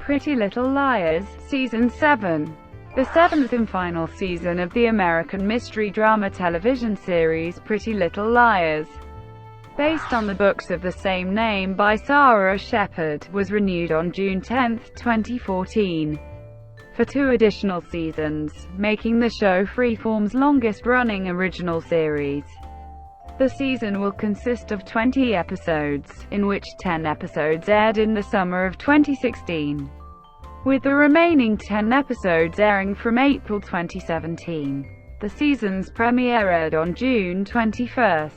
Pretty Little Liars, Season 7. The seventh and final season of the American mystery drama television series Pretty Little Liars, based on the books of the same name by Sarah Shepard, was renewed on June 10, 2014, for 2 additional seasons, making the show Freeform's longest-running original series. The season will consist of 20 episodes, in which 10 episodes aired in the summer of 2016, with the remaining 10 episodes airing from April 2017. The season's premiere aired on June 21,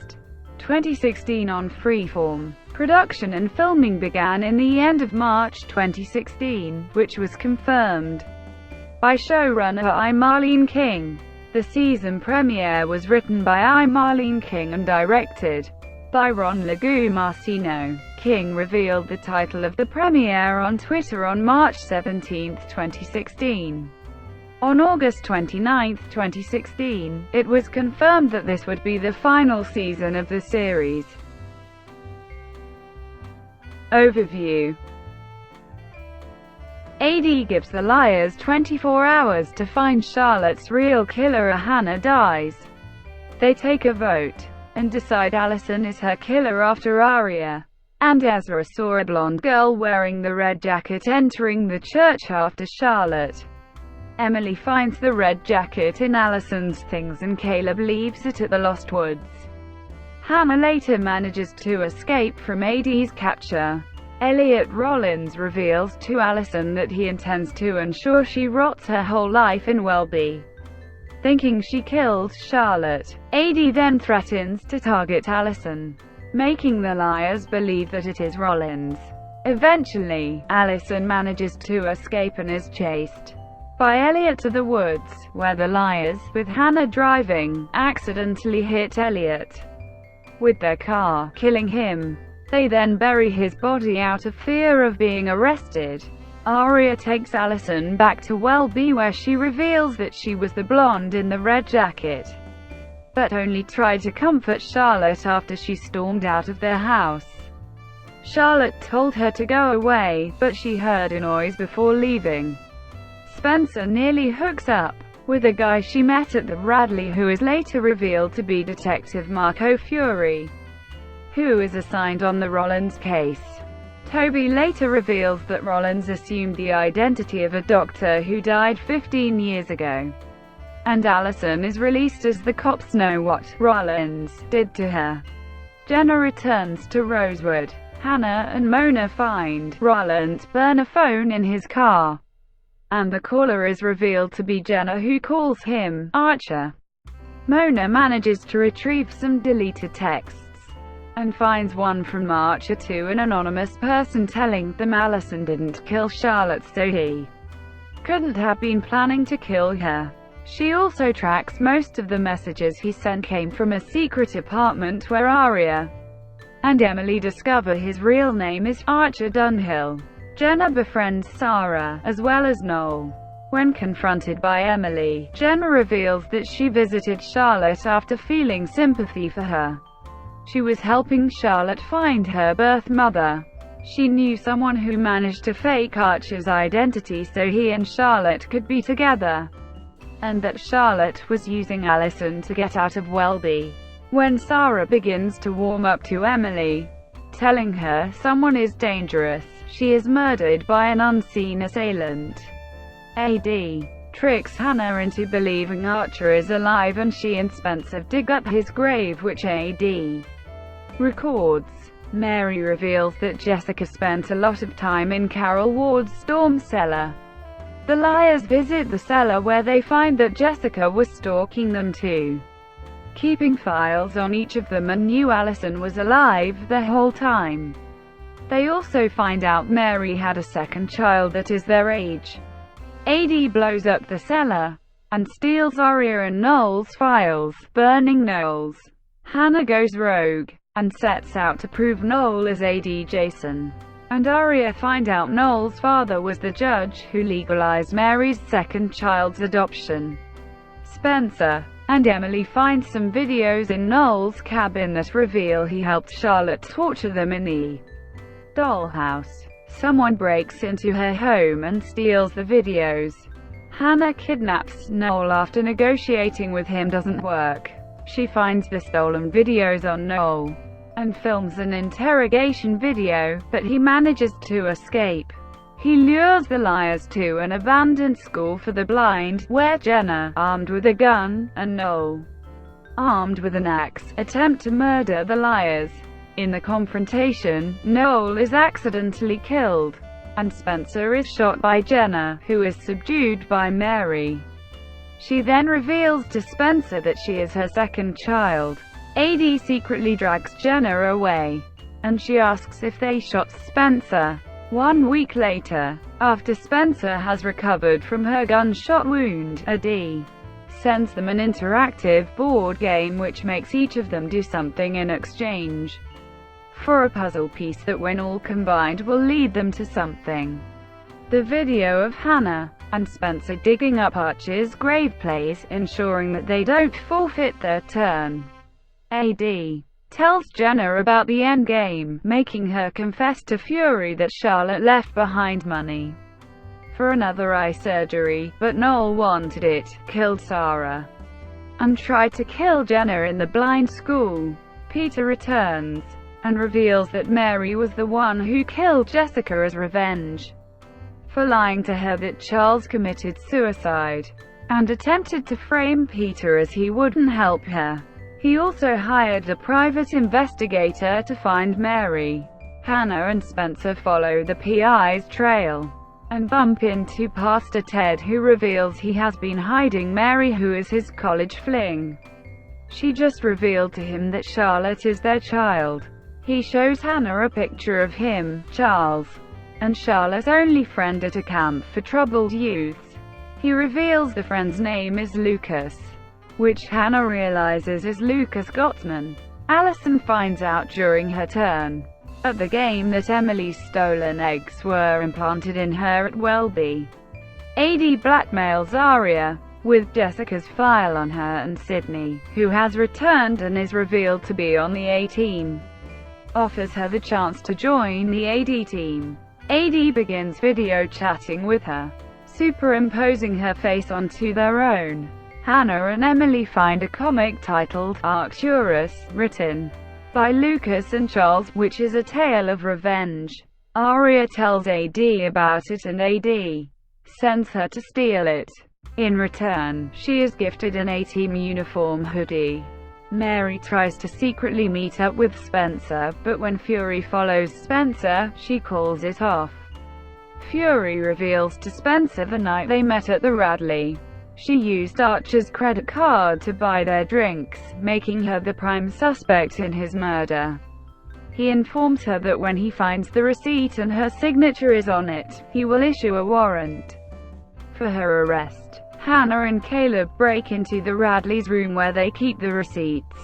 2016 on Freeform. Production and filming began in the end of March 2016, which was confirmed by showrunner I. Marlene King. The season premiere was written by I. Marlene King and directed by Ron Legumarcino. King revealed the title of the premiere on Twitter on March 17, 2016. On August 29, 2016, it was confirmed that this would be the final season of the series. Overview. AD gives the liars 24 hours to find Charlotte's real killer. Hannah dies. They take a vote and decide Allison is her killer after Aria and Ezra saw a blonde girl wearing the red jacket entering the church after Charlotte. Emily finds the red jacket in Allison's things and Caleb leaves it at the Lost Woods. Hannah later manages to escape from AD's capture. Elliot Rollins reveals to Allison that he intends to ensure she rots her whole life in Welby, thinking she killed Charlotte. AD then threatens to target Allison, making the liars believe that it is Rollins. Eventually, Allison manages to escape and is chased by Elliot to the woods, where the liars, with Hannah driving, accidentally hit Elliot with their car, killing him. They then bury his body out of fear of being arrested. Aria takes Allison back to Welby where she reveals that she was the blonde in the red jacket, but only tried to comfort Charlotte after she stormed out of their house. Charlotte told her to go away, but she heard a noise before leaving. Spencer nearly hooks up with a guy she met at the Radley who is later revealed to be Detective Marco Fury, who is assigned on the Rollins case. Toby later reveals that Rollins assumed the identity of a doctor who died 15 years ago, and Allison is released as the cops know what Rollins did to her. Jenna returns to Rosewood. Hannah and Mona find Rollins burn a phone in his car, and the caller is revealed to be Jenna, who calls him Archer. Mona manages to retrieve some deleted texts and finds one from Archer to an anonymous person telling them Allison didn't kill Charlotte, so he couldn't have been planning to kill her. She also tracks most of the messages he sent came from a secret apartment where Aria and Emily discover his real name is Archer Dunhill. Jenna befriends Sarah, as well as Noel. When confronted by Emily, Jenna reveals that she visited Charlotte after feeling sympathy for her. She was helping Charlotte find her birth mother. She knew someone who managed to fake Archer's identity so he and Charlotte could be together, and that Charlotte was using Allison to get out of Welby. When Sarah begins to warm up to Emily, telling her someone is dangerous, she is murdered by an unseen assailant. AD tricks Hannah into believing Archer is alive and she and Spencer dig up his grave, which AD records. Mary reveals that Jessica spent a lot of time in Carol Ward's storm cellar. The liars visit the cellar where they find that Jessica was stalking them too, keeping files on each of them, and knew Allison was alive the whole time. They also find out Mary had a second child that is their age. AD blows up the cellar and steals Aria and Noel's files, burning Noel's. Hannah goes rogue and sets out to prove Noel is AD Jason, and Aria find out Noel's father was the judge who legalized Mary's second child's adoption. Spencer and Emily find some videos in Noel's cabin that reveal he helped Charlotte torture them in the dollhouse. Someone breaks into her home and steals the videos. Hannah kidnaps Noel after negotiating with him doesn't work. She finds the stolen videos on Noel and films an interrogation video, but he manages to escape. He lures the liars to an abandoned school for the blind, where Jenna, armed with a gun, and Noel, armed with an axe, attempt to murder the liars. In the confrontation, Noel is accidentally killed, and Spencer is shot by Jenna, who is subdued by Mary. She then reveals to Spencer that she is her second child. AD secretly drags Jenna away, and she asks if they shot Spencer. 1 week later, after Spencer has recovered from her gunshot wound, AD sends them an interactive board game which makes each of them do something in exchange for a puzzle piece that, when all combined, will lead them to something. The video of Hannah and Spencer digging up Archie's grave plays, ensuring that they don't forfeit their turn. AD tells Jenna about the endgame, making her confess to Fury that Charlotte left behind money for another eye surgery, but Noel wanted it, killed Sarah, and tried to kill Jenna in the blind school. Peter returns and reveals that Mary was the one who killed Jessica as revenge for lying to her that Charles committed suicide, and attempted to frame Peter as he wouldn't help her. He also hired a private investigator to find Mary. Hannah and Spencer follow the PI's trail and bump into Pastor Ted, who reveals he has been hiding Mary, who is his college fling. She just revealed to him that Charlotte is their child. He shows Hannah a picture of him, Charles, and Charlotte's only friend at a camp for troubled youths. He reveals the friend's name is Lucas, which Hannah realizes is Lucas Gottman. Allison finds out during her turn at the game that Emily's stolen eggs were implanted in her at Welby. AD blackmails Aria with Jessica's file on her and Sydney, who has returned and is revealed to be on the A-team, offers her the chance to join the AD team. AD begins video chatting with her, superimposing her face onto their own. Hannah and Emily find a comic titled Arcturus, written by Lucas and Charles, which is a tale of revenge. Aria tells AD about it and AD sends her to steal it. In return, she is gifted an A-team uniform hoodie. Mary tries to secretly meet up with Spencer, but when Fury follows Spencer, she calls it off. Fury reveals to Spencer the night they met at the Radley, she used Archer's credit card to buy their drinks, making her the prime suspect in his murder. He informs her that when he finds the receipt and her signature is on it, he will issue a warrant for her arrest. Hannah and Caleb break into the Radleys' room where they keep the receipts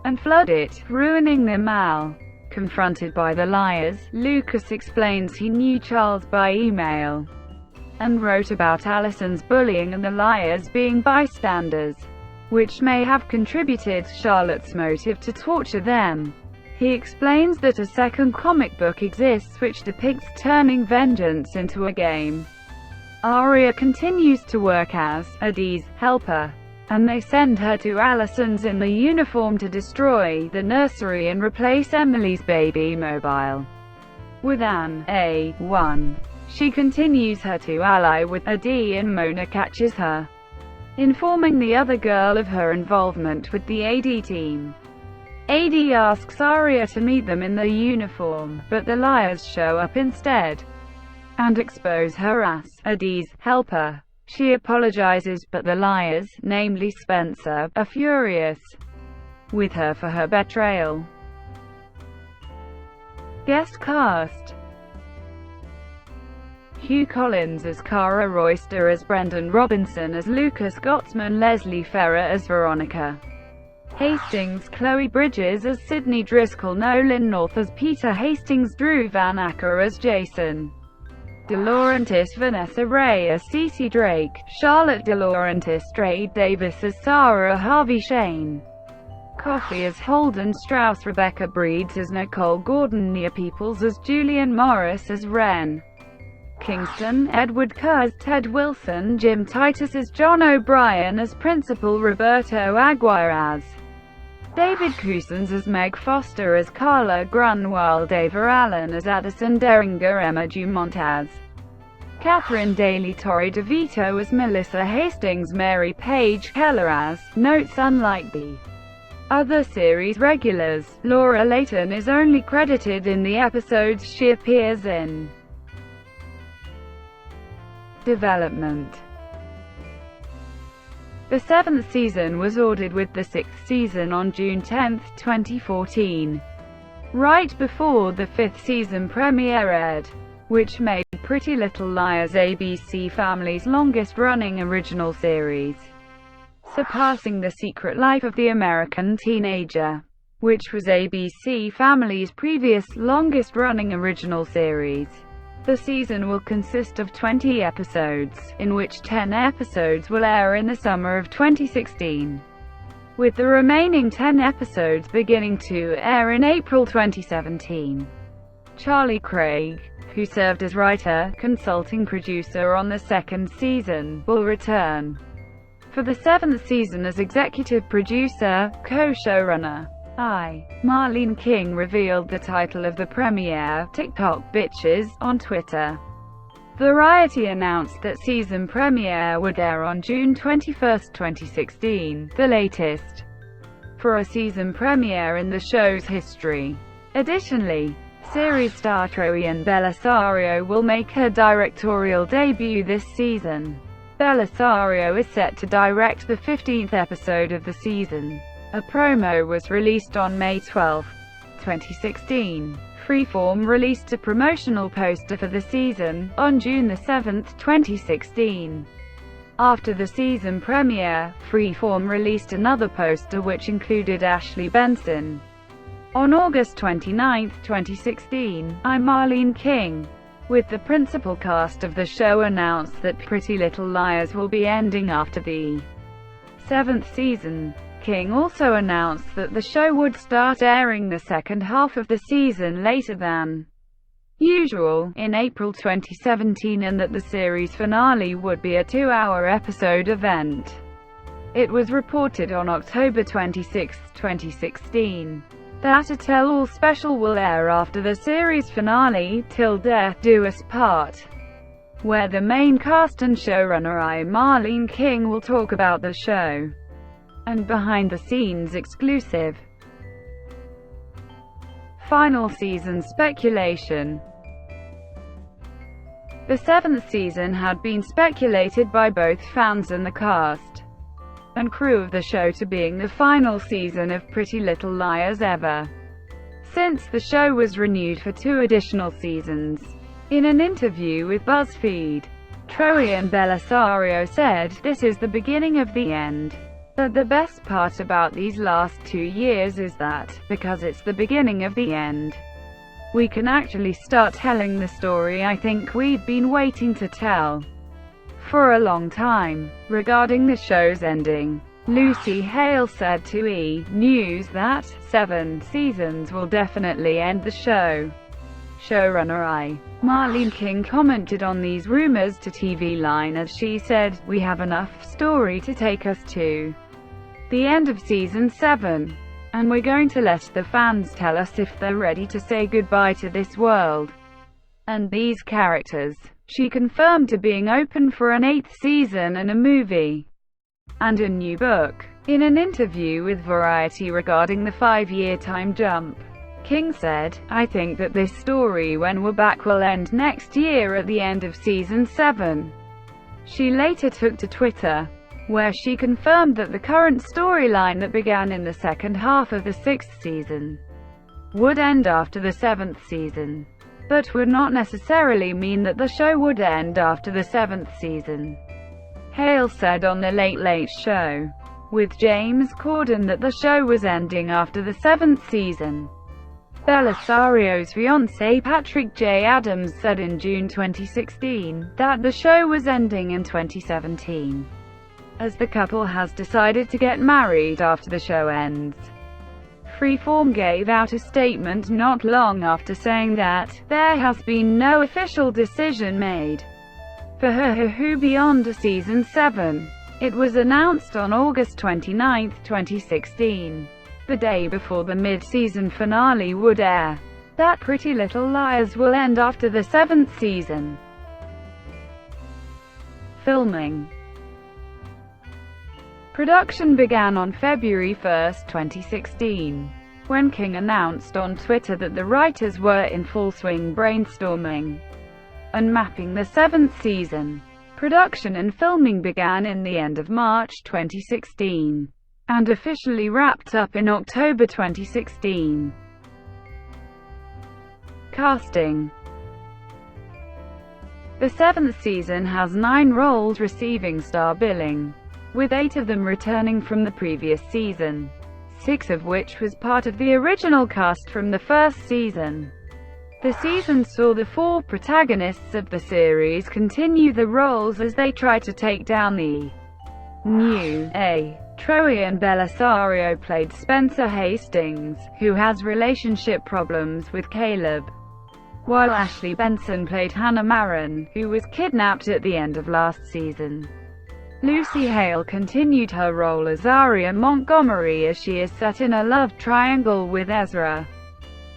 and flood it, ruining their mal. Confronted by the liars, Lucas explains he knew Charles by email and wrote about Allison's bullying and the liars being bystanders, which may have contributed to Charlotte's motive to torture them. He explains that a second comic book exists which depicts turning vengeance into a game. Aria continues to work as AD's helper, and they send her to Allison's in the uniform to destroy the nursery and replace Emily's baby mobile with an A1. She continues her to ally with AD and Mona catches her, informing the other girl of her involvement with the AD team. AD asks Aria to meet them in the uniform, but the liars show up instead and expose her as AD's helper. She apologizes, but the liars, namely Spencer, are furious with her for her betrayal. Guest cast: Hugh Collins as Cara Royster, as Brendan Robinson as Lucas Gottman, Leslie Ferrer as Veronica Hastings, Chloe Bridges as Sydney Driscoll, Nolan North as Peter Hastings, Drew Van Acker as Jason De Laurentiis, Vanessa Ray as Cece Drake, Charlotte De Laurentiis, Drake Davis as Sarah Harvey Shane, Coffey as Holden Strauss, Rebecca Breeds as Nicole Gordon, Nia Peoples as Julian Morris as Wren Kingston, Edward Kerr as Ted Wilson, Jim Titus as John O'Brien as Principal, Roberto Aguirre as David Cousins as Meg Foster as Carla Grunwald, Ava Allen as Addison Derringer, Emma Dumont as Catherine Daly, Torrey DeVito as Melissa Hastings, Mary Page Keller as Notes. Unlike the other series regulars, Laura Layton is only credited in the episodes she appears in. Development. The 7th season was ordered with the 6th season on June 10, 2014, right before the 5th season premiere aired, which made Pretty Little Liars ABC Family's longest-running original series, surpassing The Secret Life of the American Teenager, which was ABC Family's previous longest-running original series. The season will consist of 20 episodes, in which 10 episodes will air in the summer of 2016, with the remaining 10 episodes beginning to air in April 2017. Charlie Craig, who served as writer, consulting producer on the 2nd season, will return for the 7th season as executive producer, co-showrunner. Marlene King revealed the title of the premiere, TikTok Bitches, on Twitter. Variety announced that season premiere would air on June 21, 2016, the latest for a season premiere in the show's history. Additionally, series star Troian Bellisario will make her directorial debut this season. Bellisario is set to direct the 15th episode of the season. A promo was released on May 12, 2016. Freeform released a promotional poster for the season on June 7, 2016. After the season premiere, Freeform released another poster which included Ashley Benson. On August 29, 2016, Marlene King, with the principal cast of the show, announced that Pretty Little Liars will be ending after the 7th season. King also announced that the show would start airing the second half of the season later than usual, in April 2017, and that the series finale would be a 2-hour episode event. It was reported on October 26, 2016, that a tell-all special will air after the series finale, Till Death Do Us Part, where the main cast and showrunner Marlene King will talk about the show and behind-the-scenes exclusive final season speculation. The 7th season had been speculated by both fans and the cast and crew of the show to being the final season of Pretty Little Liars ever, since the show was renewed for 2 additional seasons. In an interview with BuzzFeed, Troian Bellisario said, "This is the beginning of the end. But the best part about these last 2 years is that, because it's the beginning of the end, we can actually start telling the story I think we've been waiting to tell for a long time." Regarding the show's ending, Lucy Hale said to E! News that 7 seasons will definitely end the show. Showrunner Marlene King commented on these rumors to TV Line as she said, "We have enough story to take us to the end of season 7. And we're going to let the fans tell us if they're ready to say goodbye to this world and these characters." She confirmed to being open for an 8th season and a movie and a new book. In an interview with Variety regarding the 5-year time jump, King said, "I think that this story When We're Back will end next year at the end of season 7. She later took to Twitter, where she confirmed that the current storyline that began in the second half of the 6th season would end after the 7th season, but would not necessarily mean that the show would end after the 7th season. Hale said on The Late Late Show with James Corden that the show was ending after the 7th season. Bellisario's fiancé Patrick J. Adams said in June 2016 that the show was ending in 2017, as the couple has decided to get married after the show ends. Freeform gave out a statement not long after saying that there has been no official decision made for Who Beyond Season 7. It was announced on August 29, 2016, the day before the mid-season finale would air, that Pretty Little Liars will end after the 7th season. Filming. Production began on February 1, 2016, when King announced on Twitter that the writers were in full swing brainstorming and mapping the 7th season. Production and filming began in the end of March 2016, and officially wrapped up in October 2016. Casting. The 7th season has 9 roles receiving star billing, with 8 of them returning from the previous season, 6 of which was part of the original cast from the first season. The season saw the 4 protagonists of the series continue the roles as they try to take down the new Troian Belisario played Spencer Hastings, who has relationship problems with Caleb, while Ashley Benson played Hannah Marin, who was kidnapped at the end of last season. Lucy Hale continued her role as Aria Montgomery as she is set in a love triangle with Ezra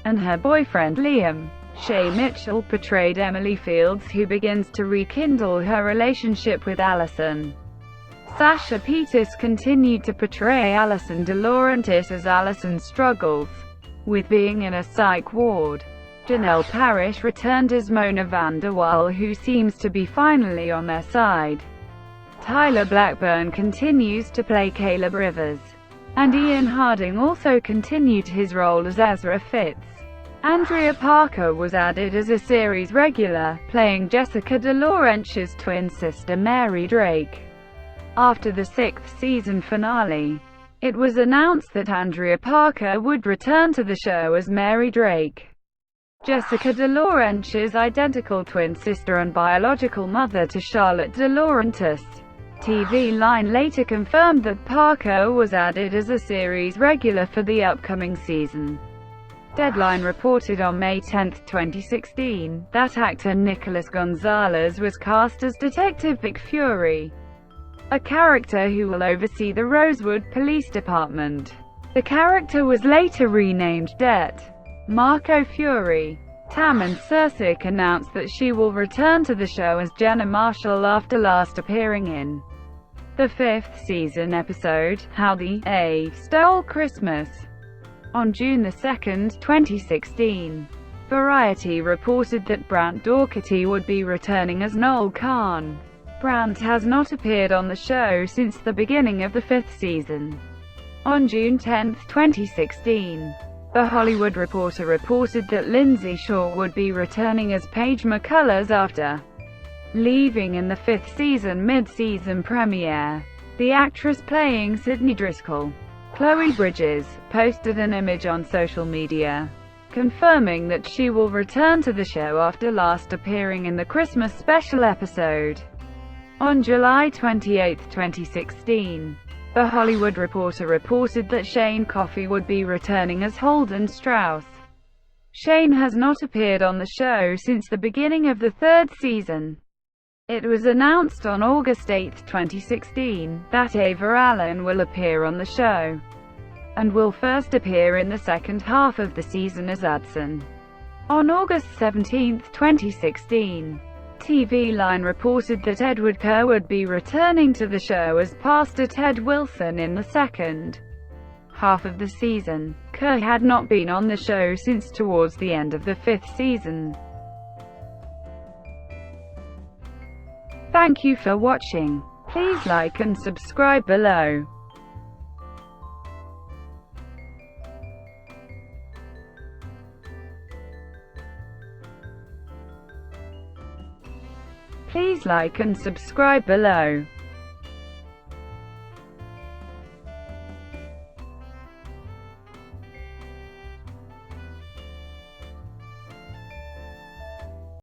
and her boyfriend Liam. Shay Mitchell portrayed Emily Fields, who begins to rekindle her relationship with Allison. Sasha Peters continued to portray Alison De Laurentiis as Allison struggles with being in a psych ward. Janelle Parrish returned as Mona Vanderwaal, who seems to be finally on their side. Tyler Blackburn continues to play Caleb Rivers, and Ian Harding also continued his role as Ezra Fitz. Andrea Parker was added as a series regular, playing Jessica De Laurentiis' twin sister Mary Drake. After the 6th season finale, it was announced that Andrea Parker would return to the show as Mary Drake, Jessica De Laurentiis' identical twin sister and biological mother to Charlotte De Laurentiis. TV Line later confirmed that Parker was added as a series regular for the upcoming season. Deadline reported on May 10, 2016, that actor Nicholas Gonzalez was cast as Detective Vic Fury, a character who will oversee the Rosewood Police Department. The character was later renamed Det. Marco Fury. Tammin Sursik announced that she will return to the show as Jenna Marshall after last appearing in the 5th season episode, How the A Stole Christmas, on June 2, 2016. Variety reported that Brant Doherty would be returning as Noel Khan. Brant has not appeared on the show since the beginning of the 5th season. On June 10, 2016, The Hollywood Reporter reported that Lindsay Shaw would be returning as Paige McCullers after leaving in the 5th season mid-season premiere. The actress playing Sydney Driscoll, Chloe Bridges, posted an image on social media, confirming that she will return to the show after last appearing in the Christmas special episode. On July 28, 2016, The Hollywood Reporter reported that Shane Coffey would be returning as Holden Strauss. Shane has not appeared on the show since the beginning of the 3rd season. It was announced on August 8, 2016, that Ava Allen will appear on the show, and will first appear in the second half of the season as Adson. On August 17, 2016, TV Line reported that Edward Kerr would be returning to the show as Pastor Ted Wilson in the second half of the season. Kerr had not been on the show since towards the end of the 5th season. Thank you for watching. Please like and subscribe below. Please like and subscribe below.